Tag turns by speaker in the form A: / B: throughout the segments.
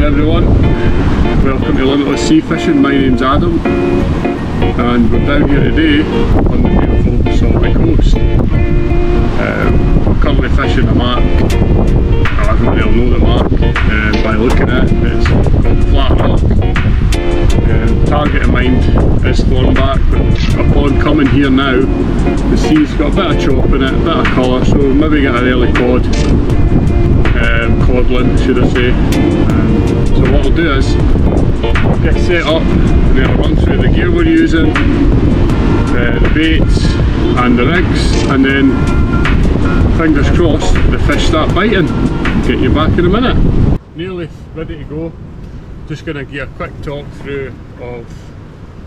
A: morning everyone, welcome to Limitless Sea Fishing. My name's Adam and we're down here today on the beautiful Saltby coast. We're currently fishing a mark. Everybody will know the mark by looking at it. It's called Flat Rock. Target in mind is Thornback. Upon coming here now, the sea's got a bit of chop in it, a bit of colour, so maybe get an early cod. Codlin, should I say. So what we'll do is get set up and then I'll run through the gear we're using, the baits and the rigs, and then fingers crossed the fish start biting. Get you back in a minute. Nearly ready to go. Just going to give a quick talk through of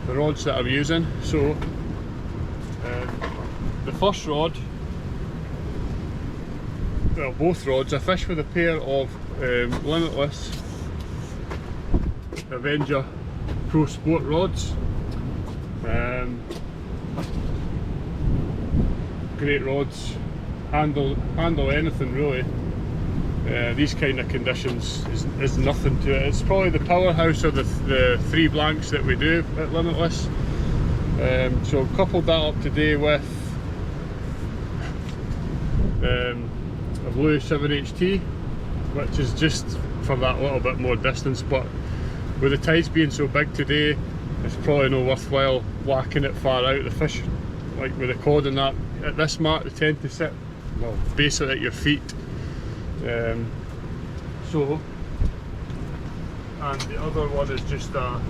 A: the rods that I'm using. So the first rod, well, both rods, I fish with a pair of Limitless Avenger Pro Sport rods. Great rods, handle anything really. These kind of conditions is nothing to it. It's probably the powerhouse of the three blanks that we do at Limitless. So coupled that up today with a Lewis 7HT, which is just for that little bit more distance, but with the tides being so big today, it's probably no worthwhile whacking it far out. The fish, like with the cod and that, at this mark they tend to sit, well, basically at your feet. And the other one is just a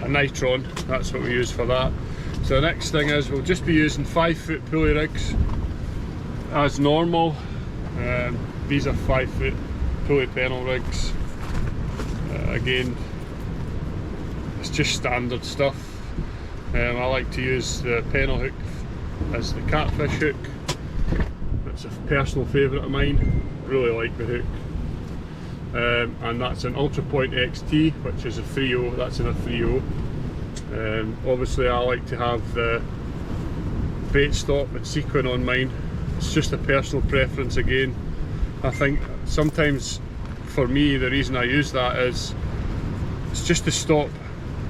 A: nitron. That's what we use for that. So the next thing is we'll just be using 5-foot pulley rigs as normal. These are 5-foot pulley pennel rigs. Again, it's just standard stuff. I like to use the pennel hook as the catfish hook. It's a personal favourite of mine. Really like the hook. And that's an Ultra Point XT, which is a 3.0. That's in a 3.0. Obviously I like to have the bait stop and sequin on mine. It's just a personal preference again. I think sometimes for me the reason I use that is it's just to stop.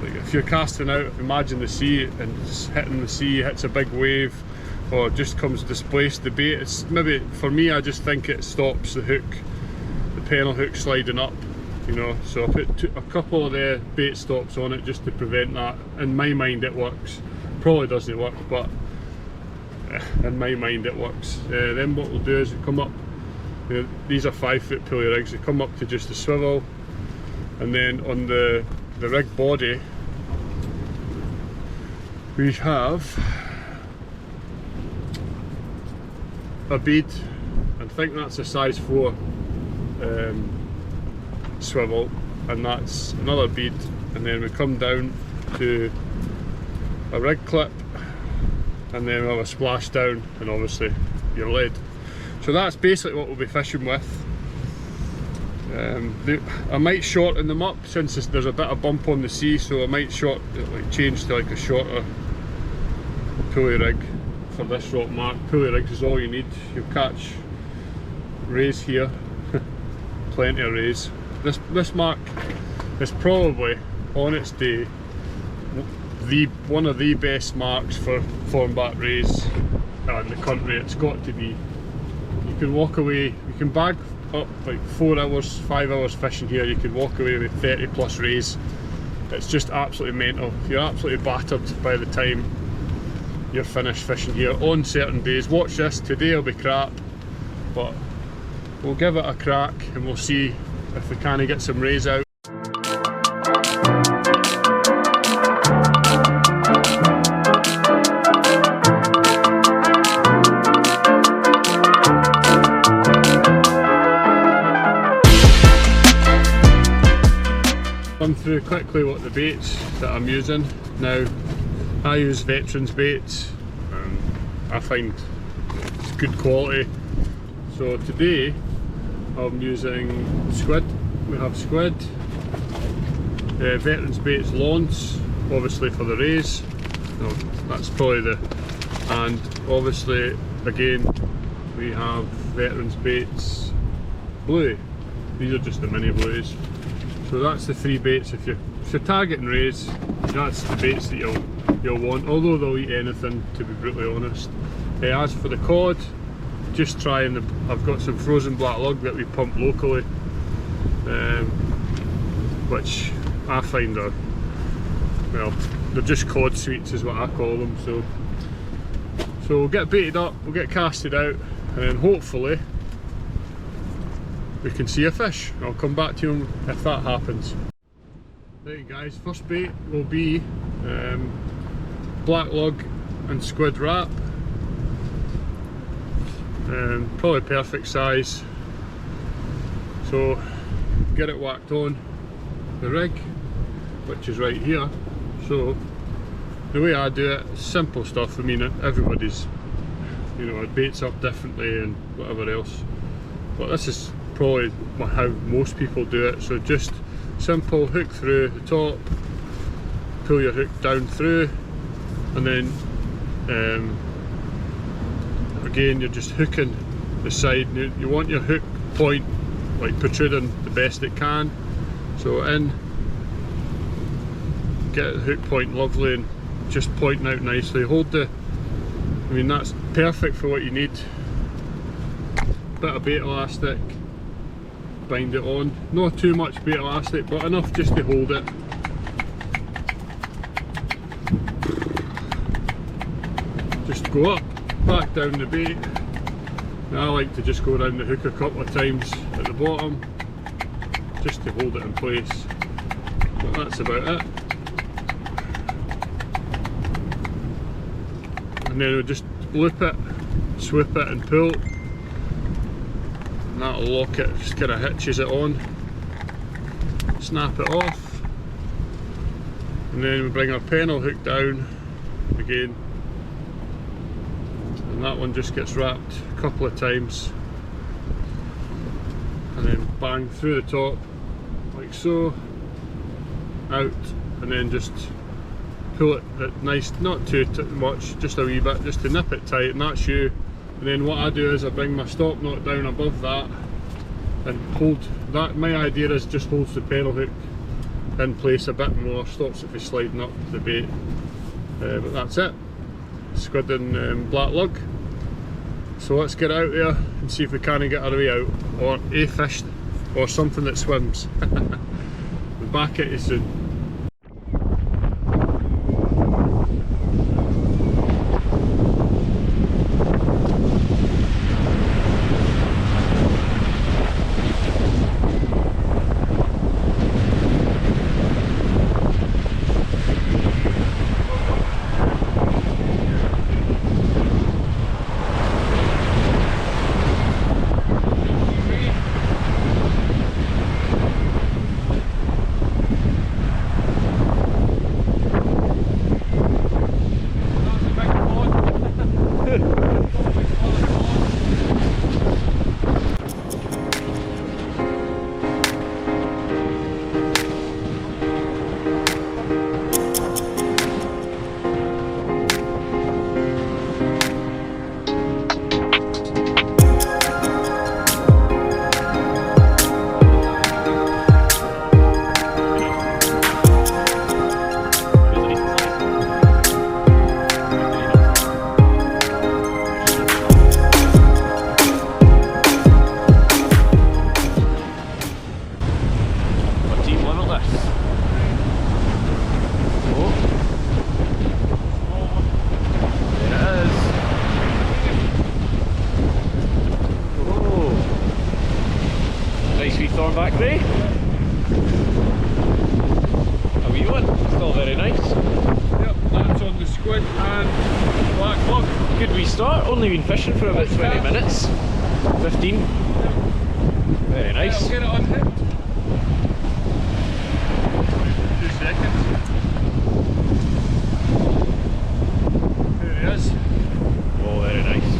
A: Like if you're casting out, imagine the sea and it's hitting the sea, hits a big wave, or just comes displaced the bait. It's maybe, for me, I just think it stops the hook, the pennel hook sliding up, you know. So I put a couple of the bait stops on it just to prevent that. In my mind it works. Probably doesn't work, but in my mind it works. Then what we'll do is we come up, you know, these are 5-foot pulley rigs, they come up to just a swivel, and then on the rig body we have a bead. I think that's a size 4 swivel, and that's another bead, and then we come down to a rig clip, and then we have a splash down and obviously your lead. So that's basically what we'll be fishing with. I might shorten them up since there's a bit of bump on the sea, so I might change to like a shorter pulley rig for this rock mark. Pulley rigs is all you need. You'll catch rays here, plenty of rays. This mark is probably on its day one of the best marks for thornback rays in the country. It's got to be. You can walk away, you can bag up like 4 hours, 5 hours fishing here, you could walk away with 30 plus rays. It's just absolutely mental. You're absolutely battered by the time you're finished fishing here on certain days. Watch this, today will be crap, but we'll give it a crack and we'll see if we can get some rays out. Run through quickly what the baits that I'm using. Now, I use Veterans baits, and I find it's good quality. So today I'm using squid. We have squid, Veterans baits lawns, obviously for the rays. No, that's probably and obviously again we have Veterans baits blue. These are just the mini blues. So that's the 3 baits. If you're targeting rays, that's the baits that you'll want, although they'll eat anything, to be brutally honest. As for the cod, just trying I've got some frozen black lug that we pump locally, which I find are, well, they're just cod sweets is what I call them. So we'll get baited up, we'll get casted out, and then hopefully we can see a fish. I'll come back to you if that happens. Right guys, first bait will be black lug and squid wrap. Probably perfect size. So get it whacked on the rig, which is right here. So the way I do it, simple stuff. I mean, everybody's, you know, baits up differently and whatever else, but this is probably how most people do it. So just simple, hook through the top, pull your hook down through, and then again you're just hooking the side. You want your hook point like protruding the best it can, so in, get the hook point lovely and just pointing out nicely. Hold the, I mean, that's perfect for what you need. Bit of bait elastic, bind it on. Not too much bait elastic, but enough just to hold it. Just go up, back down the bait. Now I like to just go around the hook a couple of times at the bottom, just to hold it in place. But that's about it. And then we'll just loop it, swoop it and pull. And that'll lock it, just kind of hitches it on. Snap it off. And then we bring our pennel hook down again. And that one just gets wrapped a couple of times. And then bang through the top, like so. Out, and then just pull it nice, not too much, just a wee bit, just to nip it tight, and that's you. And then what I do is I bring my stop knot down above that and hold that. My idea is just holds the pennel hook in place a bit more, stops it from sliding up the bait. But that's it, squid and black lug. So let's get out there and see if we can get our way out, or a fish, or something that swims. We'll back at you soon. Thornback ray. A wee one, still very nice. Yep, that's on the squid and black lug. Good wee start, only been fishing for about 20 minutes. 15. Very nice. I'll get it unhooked. 2 seconds. There he is. Oh, very nice.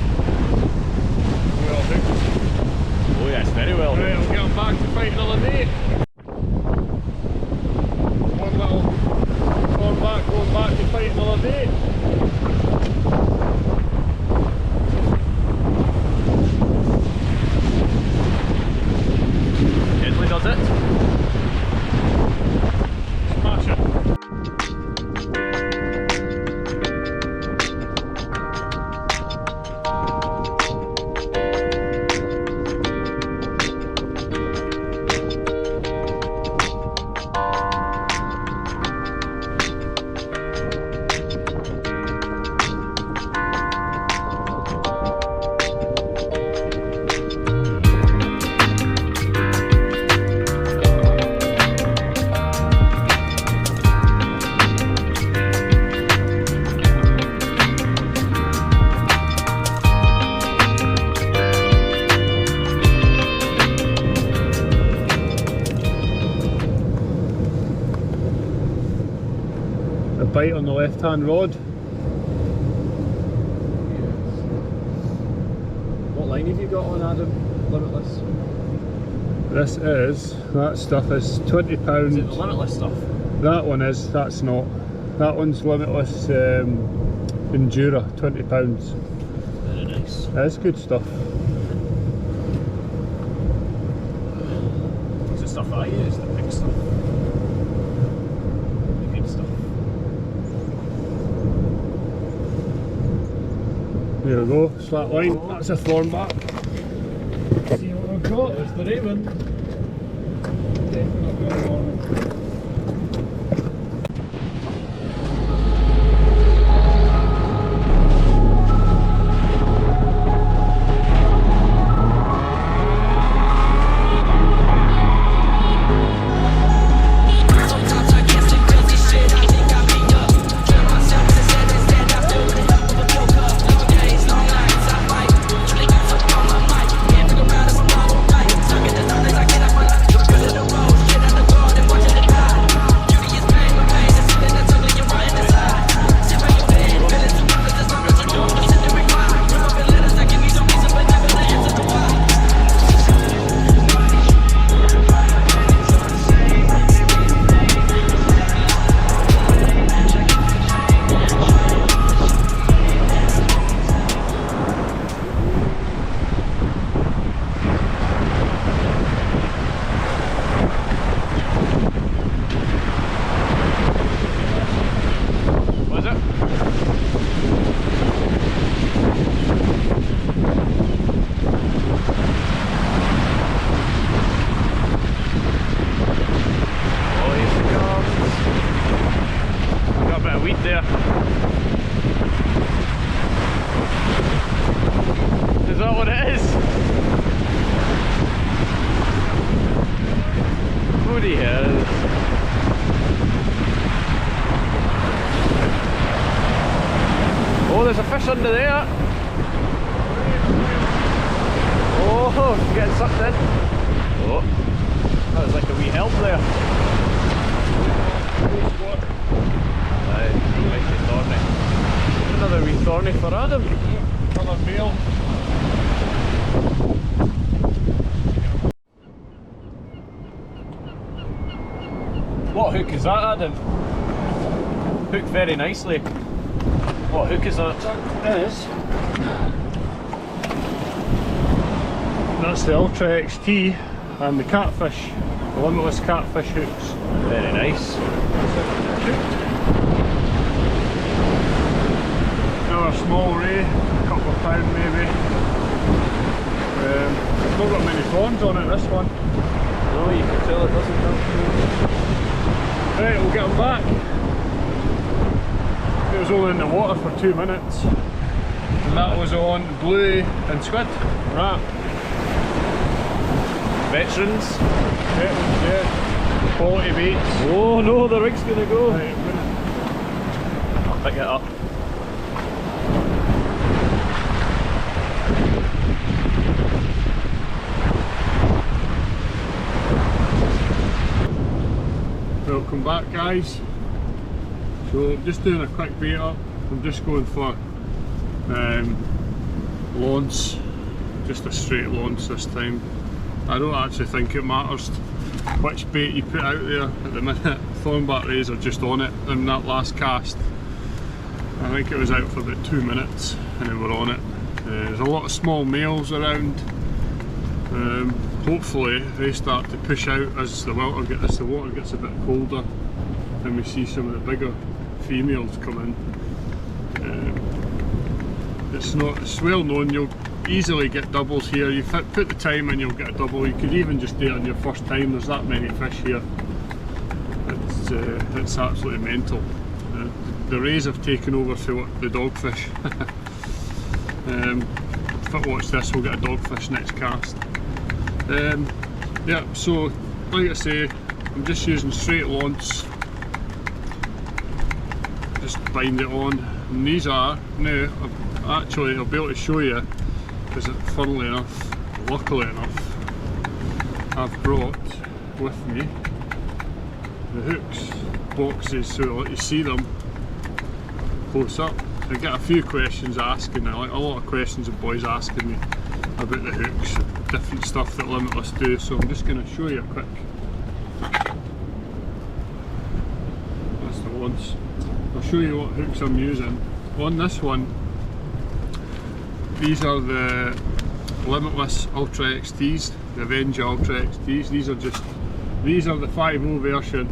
A: Well hooked. Oh yes, very well. Right, I'll get him back to fight another day. One little thornback going back to fight another day. Gently bite on the left hand rod.
B: What line have you got on, Adam? Limitless?
A: That stuff is £20.
B: Is it the Limitless stuff?
A: That one is, that's not. That one's Limitless Endura, £20.
B: Very nice.
A: That's good stuff.
B: It's the stuff I use, the big stuff. The good stuff.
A: There we go, slack line, that's a thornback.
B: See what we've got, there's the Raven. Definitely got one.
A: there. Is that what it is? Bloody hell. Oh, there's a fish under there. Oh, it's getting sucked in. Oh, that was like a wee help there. Aye, nice and thorny. Another wee thorny for Adam. Another male. What hook is that, Adam? Hooked very nicely. What hook is that?
B: It is.
A: That's the Ultra XT and the catfish, the Limitless catfish hooks. Very nice. Another small ray, a couple of pound maybe. Not got many thorns on it, this one.
B: No, you can tell it doesn't have.
A: Right, we'll get them back. It was only in the water for 2 minutes. And that was on blue and squid. Right. Veterans. Yeah. Quality baits.
B: Oh no, the rig's gonna go.
A: Right,
B: I'll pick it up.
A: welcome back, guys. So I'm just doing a quick bait up. I'm just going for launce, just a straight launce this time. I don't actually think it matters which bait you put out there at the minute. Thornback rays are just on it in that last cast. I think it was out for about 2 minutes and they were on it. There's a lot of small males around. Hopefully they start to push out as the water gets a bit colder and we see some of the bigger females come in. It's well known, you'll easily get doubles here. You put the time in, you'll get a double. You could even just do it on your first time. There's that many fish here. It's absolutely mental. The rays have taken over for the dogfish. If I watch this, we'll get a dogfish next cast. Yeah, so like I say, I'm just using straight launce. Just bind it on. And these are, now, actually I'll be able to show you, because funnily enough, luckily enough, I've brought with me the hooks boxes so I'll let you see them. close up. I get a few questions asking, like a lot of questions of boys asking me about the hooks, different stuff that Limitless do, so I'm just going to show you a quick. That's the ones. I'll show you what hooks I'm using. On this one, these are the Limitless Ultra XTs, the Avenger Ultra XTs. These are the 5.0 version,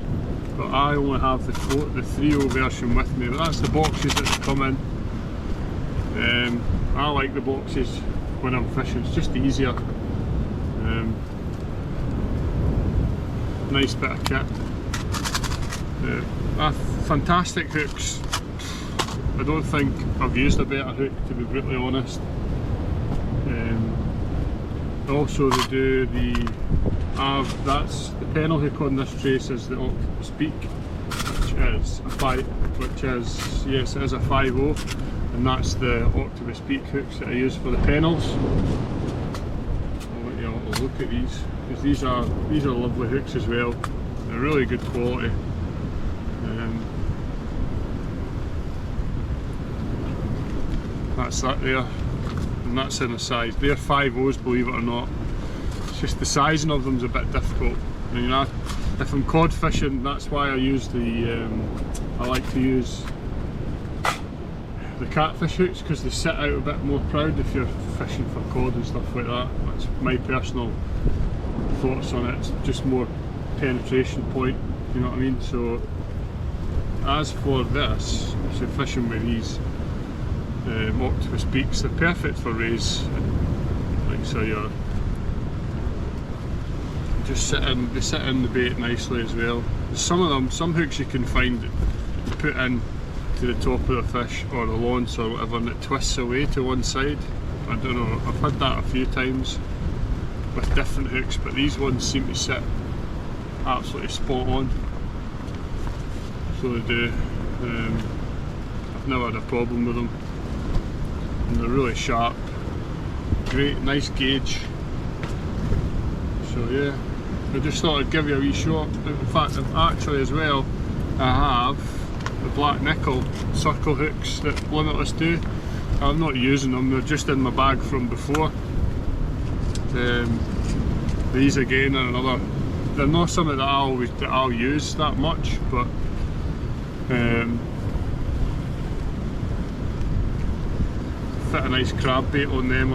A: but I only have the 3.0 version with me. But that's the boxes that come in. I like the boxes when I'm fishing, it's just easier. Nice bit of kit. Fantastic hooks. I don't think I've used a better hook, to be brutally honest. Also they do that's the pennel hook on this trace is the Octopus Peak, which is a 5.0, and that's the Octopus Peak hooks that I use for the pennels. I'll let you have a look at these, because these are lovely hooks as well. They're really good quality. That's that there, and that's in a size. They're 5.0s, believe it or not. It's just the sizing of them's a bit difficult. I mean, if I'm cod fishing, that's why I use I like to use the catfish hooks, because they sit out a bit more proud if you're fishing for cod and stuff like that. That's my personal thoughts on it. It's just more penetration point, you know what I mean? So as for this, so fishing with these Octopus Peaks, they're perfect for rays, like so you're just they sit in the bait nicely as well. Some hooks you can find that you put in to the top of the fish or the launce or whatever, and it twists away to one side. I don't know, I've had that a few times with different hooks, but these ones seem to sit absolutely spot on. So they do. I've never had a problem with them, and they're really sharp. Great, nice gauge. So yeah, I just thought I'd give you a wee shot. In fact, actually as well, I have the black nickel circle hooks that Limitless do. I'm not using them, they're just in my bag from before. These again are another, they're not something that I'll use that much, but fit a nice crab bait on them,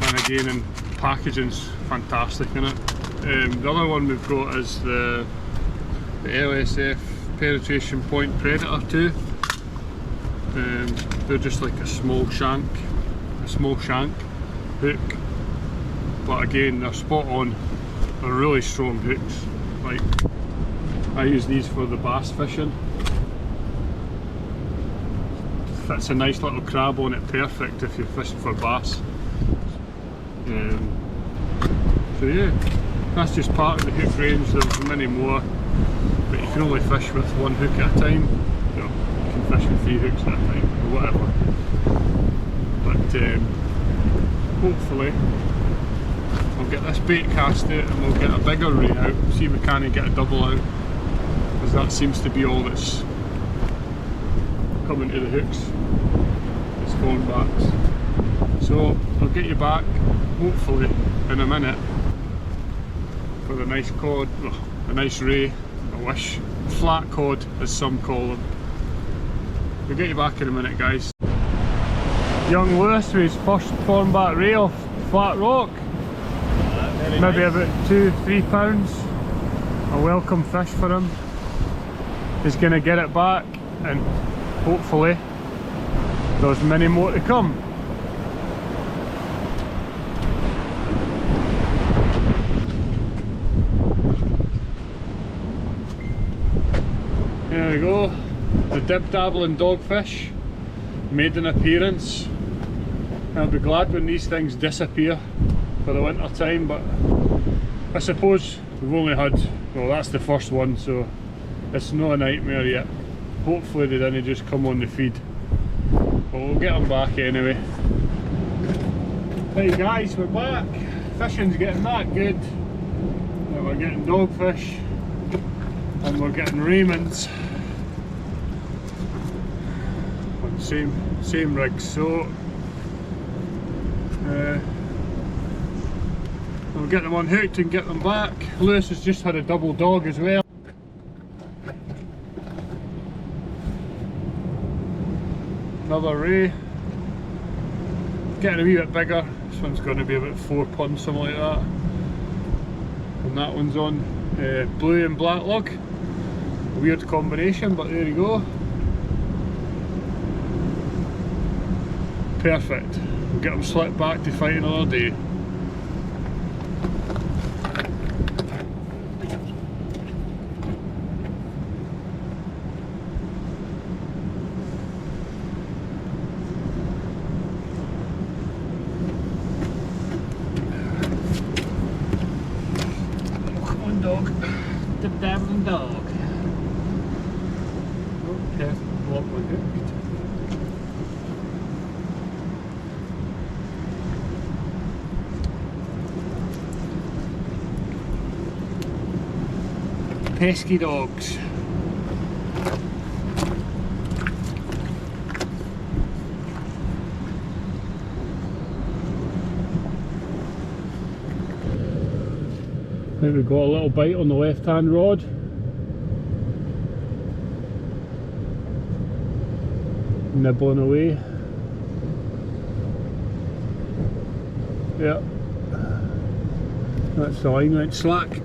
A: and again, in packaging's fantastic in it. The other one we've got is the LSF Penetration Point Predator 2. They're just like a small shank hook, but again they're spot on. They're really strong hooks. Like, I use these for the bass fishing. Fits a nice little crab on it, perfect if you're fishing for bass. So yeah, that's just part of the hook range. There's many more, but you can only fish with one hook at a time. You know, you can fish with 3 hooks at a time or whatever. But hopefully I'll get this bait cast out and we'll get a bigger ray out. See if we can't get a double out, because that seems to be all that's coming to the hooks. It's thornbacks. So I'll get you back, hopefully in a minute, with a nice cod, a nice ray, I wish, flat cod as some call them. We'll get you back in a minute, guys. Young Lewis with his first thornback ray off flat rock. Maybe nice. About 2-3 pounds. A welcome fish for him. He's going to get it back, and hopefully there's many more to come. There we go, the dib dabbling dogfish made an appearance. I'll be glad when these things disappear for the winter time, but I suppose we've only had, well, that's the first one, so it's not a nightmare yet. Hopefully they didn't just come on the feed, but we'll get them back anyway. Hey guys, we're back. Fishing's getting that good. We're getting dogfish and we're getting Raymonds. same rig. So I'll get them unhooked and get them back. Lewis has just had a double dog as well. Another ray. Getting a wee bit bigger. This one's going to be about 4 pounds, something like that. And that one's on blue and black lug. Weird combination, but there you go. Perfect. We'll get them slipped back to fight another day. Come on, dog.
B: The dabbling dog.
A: Okay, lock one hooked. Pesky dogs. I think we've got a little bite on the left hand rod. Nibbling away. Yep. That's the line went slack.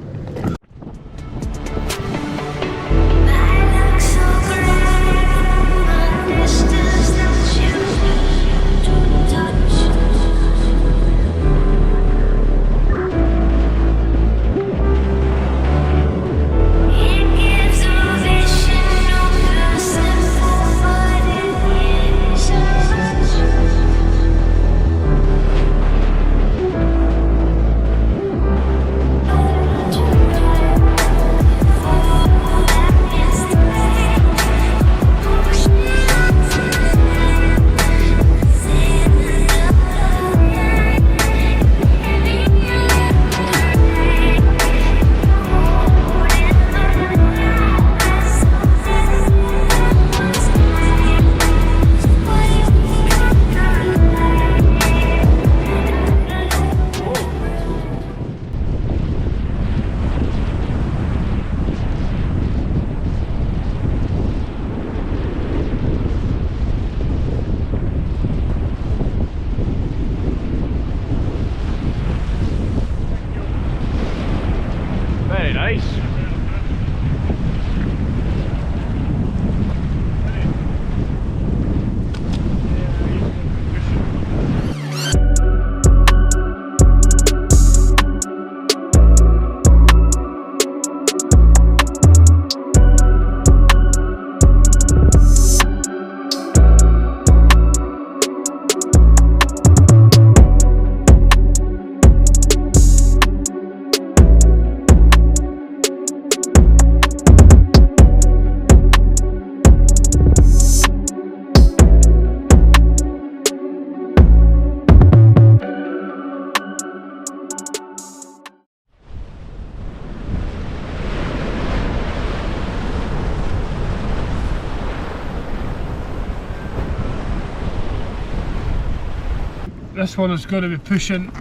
A: This one is going to be pushing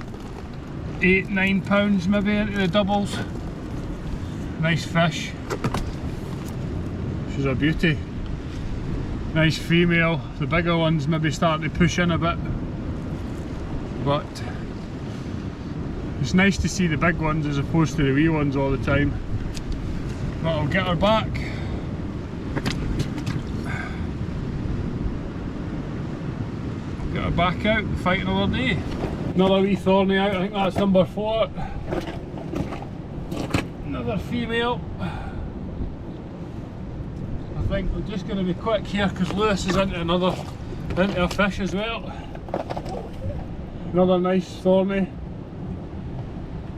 A: 8-9 pounds maybe into the doubles. Nice fish. She's a beauty. Nice female. The bigger ones maybe starting to push in a bit, but it's nice to see the big ones as opposed to the wee ones all the time. But I'll get her back. Get her back out and fight another day. Another wee thorny out, I think that's number 4. Another female. I think we're just going to be quick here because Lewis is into a fish as well. Another nice thorny.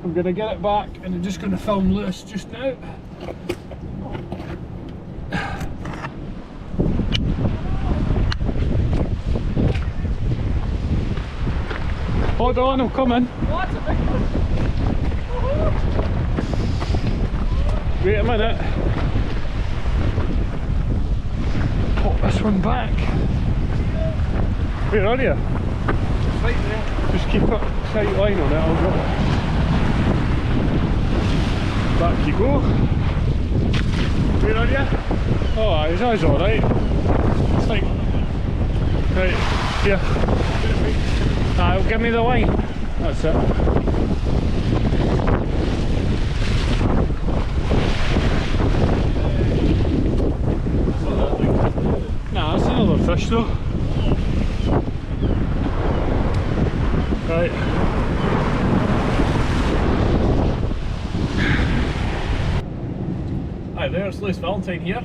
A: I'm going to get it back and I'm just going to film Lewis just now. Hold on, I'm coming.
B: What? A big one.
A: Wait a minute. Pop this one back. Where are you?
B: Right there.
A: Just keep a tight line on it, I'll go. Back you go. Where are you? Oh, his eyes alright. It's like... Right, here. Give me the line. That's it. Nah, that's another fish though. Right.
B: Hi there, it's Lewis Valentine here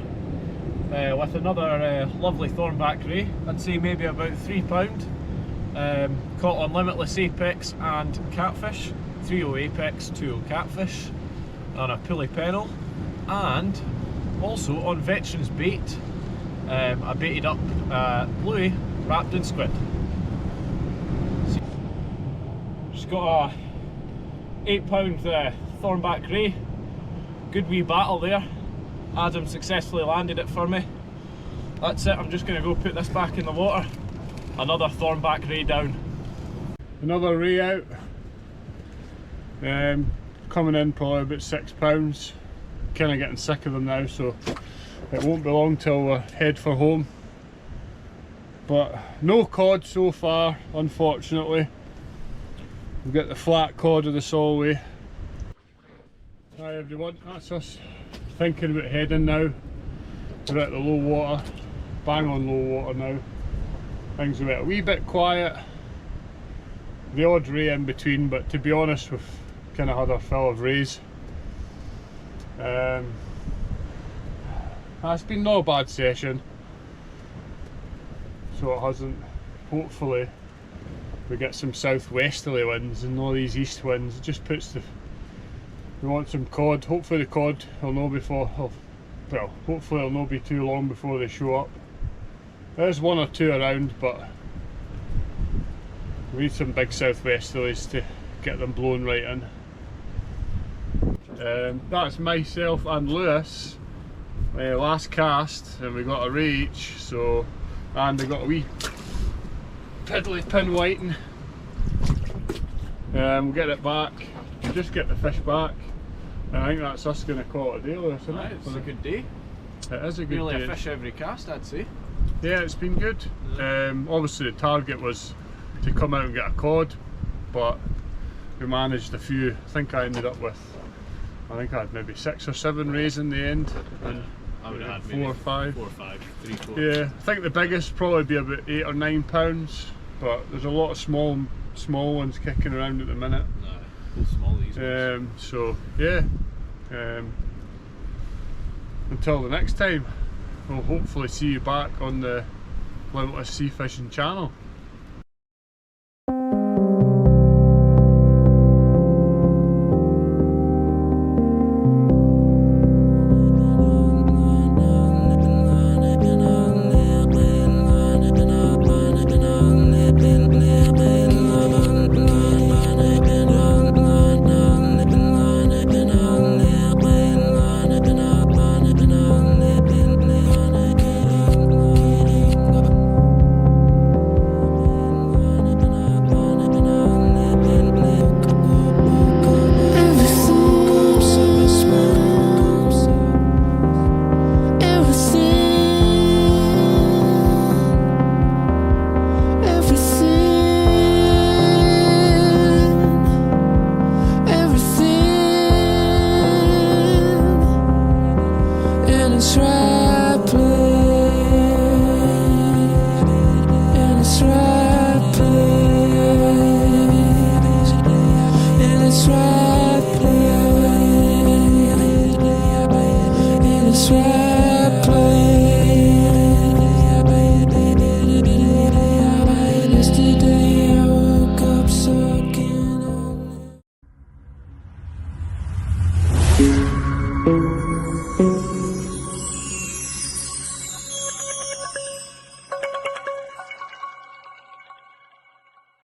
B: with another lovely thornback ray. I'd say maybe about £3. Caught on Limitless Apex and catfish, 3.0 Apex, 2.0 catfish on a pulley pennel, and also on veterans bait. I baited up bluey wrapped in squid. Just got a £8 thornback ray. Good wee battle there. Adam successfully landed it for me. That's it, I'm just going to go put this back in the water. Another thornback ray down.
A: Another ray out. Coming in probably about £6. Kind of getting sick of them now, so it won't be long till we head for home. But no cod so far, unfortunately. We've got the flat cod of the Solway. Hi everyone, that's us thinking about heading now. We're at the low water, bang on low water now. Things are a wee bit quiet. The odd ray in between, but to be honest, we've kind of had our fill of rays. It's been not a bad session, so it hasn't. Hopefully we get some southwesterly winds and all these east winds. It just puts the... We want some cod. Hopefully the cod will know before... well, hopefully it'll not be too long before they show up. There's one or two around, but we need some big southwesterlies to get them blown right in. That's myself and Lewis. Last cast, and we got a ray each, so, and we got a wee piddly pin whiting. We'll get it back, just get the fish back, and I think that's us going to call it a day, Lewis, isn't it?
B: It's a good day.
A: It is a good
B: Nearly
A: day.
B: a fish every cast, I'd say.
A: Yeah, it's been good. Obviously the target was to come out and get a cod, but we managed a few. I think I ended up with, I had maybe 6 or 7 rays in the end, and
B: I would have had
A: 4 or 5.
B: 4 or 5, 3, 4.
A: Yeah, I think the biggest probably be about £8 or £9, but there's a lot of small ones kicking around at the minute.
B: No, they're small these ones.
A: So yeah, until the next time, we'll hopefully see you back on the Limitless Sea Fishing channel.
C: Thank you.